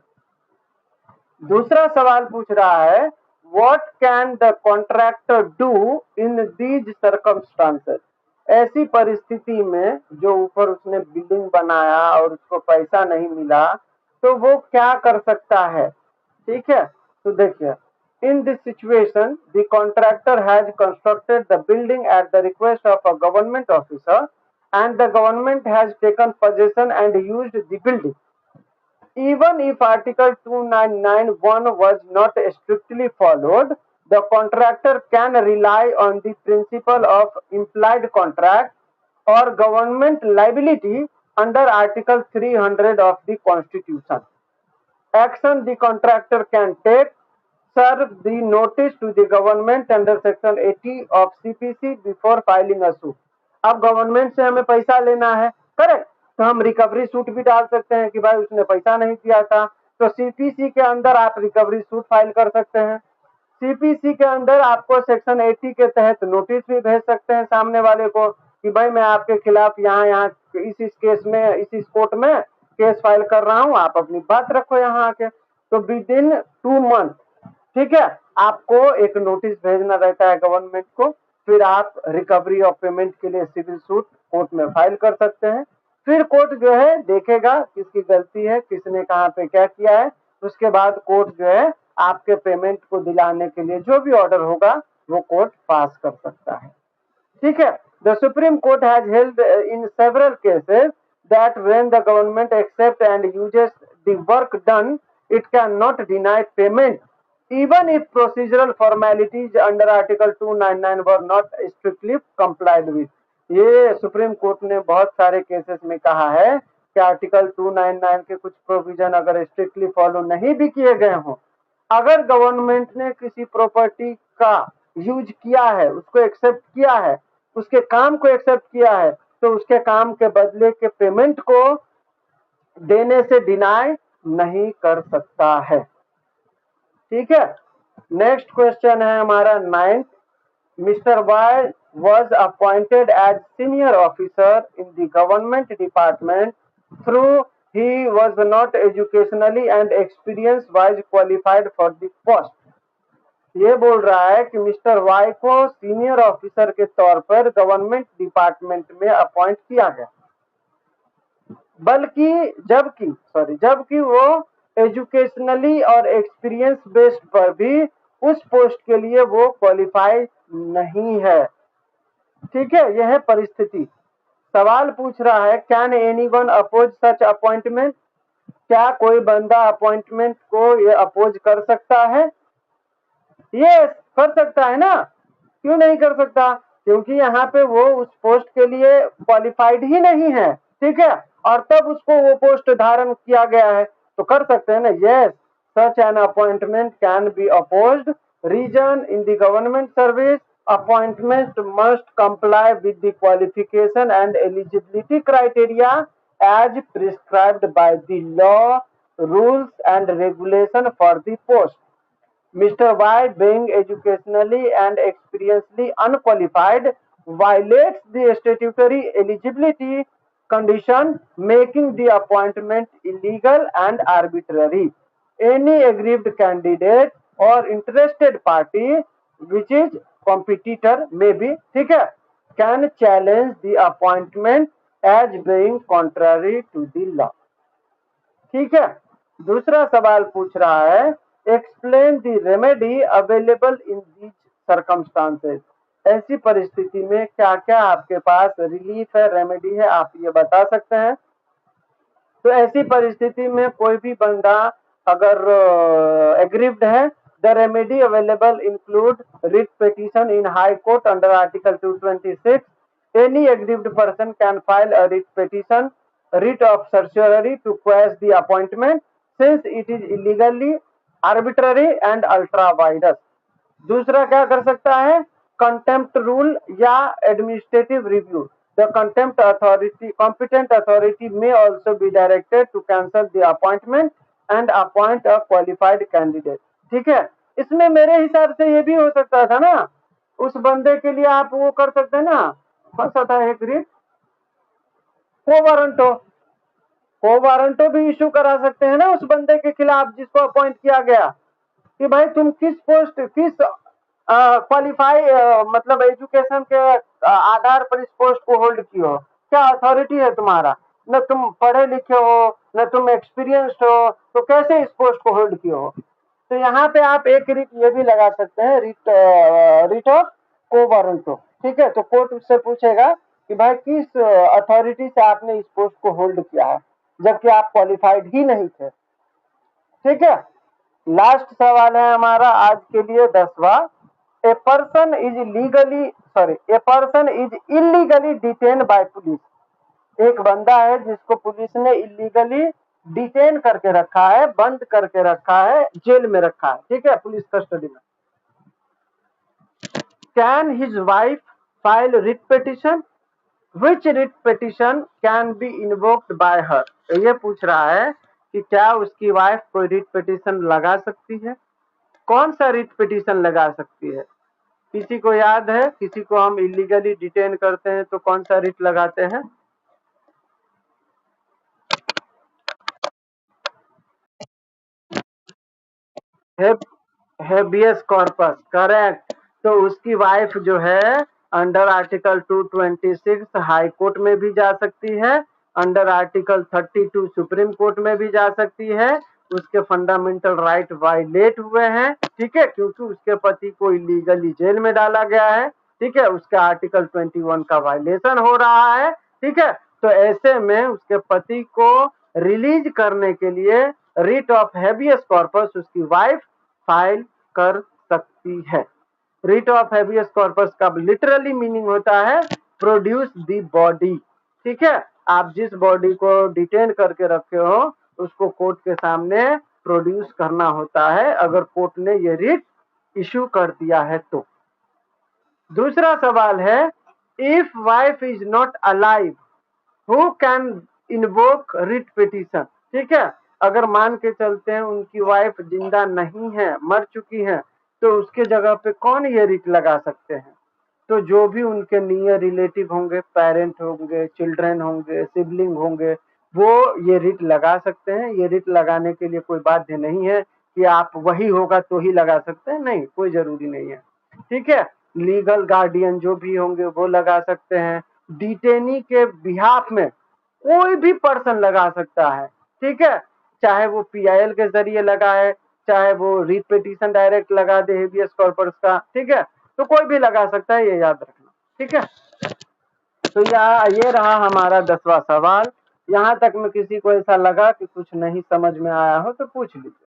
दूसरा सवाल पूछ रहा है what can the contractor do in these circumstances. ऐसी परिस्थिति में जो ऊपर उसने बिल्डिंग बनाया और उसको पैसा नहीं मिला तो वो क्या कर सकता है। ठीक है, तो देखिए in this situation the contractor has constructed the building at the request of a government officer and the government has taken possession and used the building. Even if Article 2991 was not strictly followed, the contractor can rely on the principle of implied contract or government liability under Article 300 of the Constitution. Action the contractor can take: serve the notice to the government under section 80 of CPC before filing a suit. अब government से हमें पैसा लेना है, correct, तो हम recovery suit भी डाल सकते हैं कि भाई उसने पैसा नहीं दिया था, तो सीपीसी के अंदर आप रिकवरी सूट फाइल कर सकते हैं। सीपीसी के अंदर आपको सेक्शन 80 के तहत नोटिस भी भेज सकते हैं सामने वाले को कि भाई मैं आपके खिलाफ यहाँ इस केस में इस कोर्ट में केस फाइल कर रहा हूँ, आप अपनी बात रखो यहाँ आके। तो विद इन 2 मंथ, ठीक है, आपको एक नोटिस भेजना रहता है गवर्नमेंट को, फिर आप रिकवरी ऑफ पेमेंट के लिए सिविल सूट कोर्ट में फाइल कर सकते हैं। फिर कोर्ट जो है देखेगा किसकी गलती है, किसने कहाँ पे क्या किया है, उसके बाद कोर्ट जो है आपके पेमेंट को दिलाने के लिए जो भी ऑर्डर होगा वो कोर्ट पास कर सकता है। ठीक है, the supreme court has held in several cases that when the government accepts and uses the work done, it cannot deny payment even if procedural formalities under Article 299 were not strictly complied with. ये supreme court ने बहुत सारे cases में कहा है कि article 299 के कुछ प्रोविजन अगर स्ट्रिक्टली फॉलो नहीं भी किए गए हों, अगर गवर्नमेंट ने किसी प्रॉपर्टी का यूज किया है, उसको एक्सेप्ट किया है, उसके काम को एक्सेप्ट किया है, तो उसके काम के बदले के पेमेंट को देने से डिनाई नहीं कर सकता है। ठीक है, नेक्स्ट क्वेश्चन है हमारा 9th। Mister Y was appointed as senior officer in the government department through he was not educationally and experience wise qualified for the post. ये बोल रहा है कि मिस्टर वाई को सीनियर ऑफिसर के तौर पर गवर्नमेंट डिपार्टमेंट में अपॉइंट किया गया, जबकि वो एजुकेशनली और एक्सपीरियंस बेस्ड पर भी उस पोस्ट के लिए वो क्वालिफाई नहीं है। ठीक है, यह है परिस्थिति। सवाल पूछ रहा है can anyone oppose such appointment, क्या कोई बंदा अपॉइंटमेंट को ये अपोज कर सकता है? यस, कर सकता है ना, क्यों नहीं कर सकता। क्योंकि यहाँ पे वो उस पोस्ट के लिए क्वालिफाइड ही नहीं है, ठीक है, और तब उसको वो पोस्ट धारण किया गया है, तो कर सकते हैं ना, yes such an appointment can be opposed, reason in the government service, appointment must comply with the qualification and eligibility criteria as prescribed by the law, rules and regulation for the post. Mr. Y, being educationally and experientially unqualified, violates the statutory eligibility condition, making the appointment illegal and arbitrary. Any aggrieved candidate or interested party, which is competitor, maybe, ठीक है, can challenge the appointment as being contrary to the law. ठीक है, दूसरा सवाल पूछ रहा है, explain the remedy available in these circumstances. ऐसी परिस्थिति में क्या क्या आपके पास रिलीफ है, रेमेडी है, आप ये बता सकते हैं। तो ऐसी परिस्थिति में कोई भी बंदा अगर एग्रीव्ड है, the remedy available include writ petition in high court under article 226. Any aggrieved person can file a writ petition, writ of certiorari, to quash the appointment since it is illegally, arbitrary and ultra vires. दूसरा क्या कर सकता है, contempt rule या administrative review. The contempt authority, competent authority may also be directed to cancel the appointment and appoint a qualified candidate. ठीक है, इसमें मेरे हिसाब से ये भी हो सकता था ना, उस बंदे के लिए आप वो कर सकते हैं ना, कौन सा था एक रिट, को वारंटो भी इशू करा सकते हैं ना उस बंदे के खिलाफ जिसको अपॉइंट किया गया, कि भाई तुम किस पोस्ट, किस क्वालिफाई मतलब एजुकेशन के आधार पर इस पोस्ट को होल्ड किए हो, क्या अथॉरिटी है तुम्हारा, न तुम पढ़े लिखे हो, न तुम एक्सपीरियंस्ड हो, तो कैसे इस पोस्ट को होल्ड किए हो। तो यहाँ पे आप एक रिट ये भी लगा सकते हैं, रिट ऑफ को वारंटो, ठीक है। तो कोर्ट उससे पूछेगा कि भाई किस अथॉरिटी से आपने इस पोस्ट को होल्ड किया है, जबकि आप क्वालिफाइड ही नहीं थे, ठीक है। लास्ट सवाल है हमारा आज के लिए 10वां, a person is illegally detain by police. एक बंदा है जिसको पुलिस ने इलीगली डिटेन करके रखा है, बंद करके रखा है, जेल में रखा है, ठीक है, पुलिस कस्टडी में। Can his wife file writ petition, which writ petition can be invoked bye हर। ये पूछ रहा है कि क्या उसकी वाइफ कोई रिट पिटीशन लगा सकती है, कौन सा रिट पिटीशन लगा सकती है। किसी को याद है, किसी को हम इलीगली डिटेन करते हैं तो कौन सा रिट लगाते हैं, हेबियस कॉर्पस, करेक्ट। तो उसकी वाइफ जो है अंडर आर्टिकल 226 हाई कोर्ट में भी जा सकती है, अंडर आर्टिकल 32 सुप्रीम कोर्ट में भी जा सकती है, उसके फंडामेंटल राइट वायलेट हुए हैं, ठीक है, क्योंकि उसके पति को इलीगली जेल में डाला गया है, ठीक है, उसके आर्टिकल 21 का वायलेशन हो रहा है, ठीक है। तो ऐसे में उसके पति को रिलीज करने के लिए रिट ऑफ हेबियस कॉर्पस उसकी वाइफ फाइल कर सकती है। रिट ऑफ हेबियस कॉर्पस का लिटरली मीनिंग होता है प्रोड्यूस द बॉडी, ठीक है। आप जिस बॉडी को डिटेन करके रखे हो उसको कोर्ट के सामने प्रोड्यूस करना होता है, अगर कोर्ट ने ये रिट इशू कर दिया है तो। दूसरा सवाल है, if wife is not alive who can invoke writ petition, ठीक है। अगर मान के चलते हैं उनकी वाइफ जिंदा नहीं है, मर चुकी है, तो उसके जगह पे कौन ये रिट लगा सकते हैं। तो जो भी उनके नियर रिलेटिव होंगे, पेरेंट होंगे, चिल्ड्रन होंगे, सिबलिंग होंगे, वो ये रिट लगा सकते हैं। ये रिट लगाने के लिए कोई बाध्य नहीं है कि आप वही होगा तो ही लगा सकते हैं, नहीं, कोई जरूरी नहीं है, ठीक है। लीगल गार्डियन जो भी होंगे वो लगा सकते हैं, डिटेनी के बिहाफ में कोई भी पर्सन लगा सकता है, ठीक है, चाहे वो पीआईएल के जरिए लगाए, चाहे वो रिट पिटीशन डायरेक्ट लगा दे हेबियस कॉर्पस का, ठीक है, तो कोई भी लगा सकता है, ये याद रखना, ठीक है। तो ये रहा हमारा 10वां सवाल। यहाँ तक में किसी को ऐसा लगा कि कुछ नहीं समझ में आया हो तो पूछ लीजिए।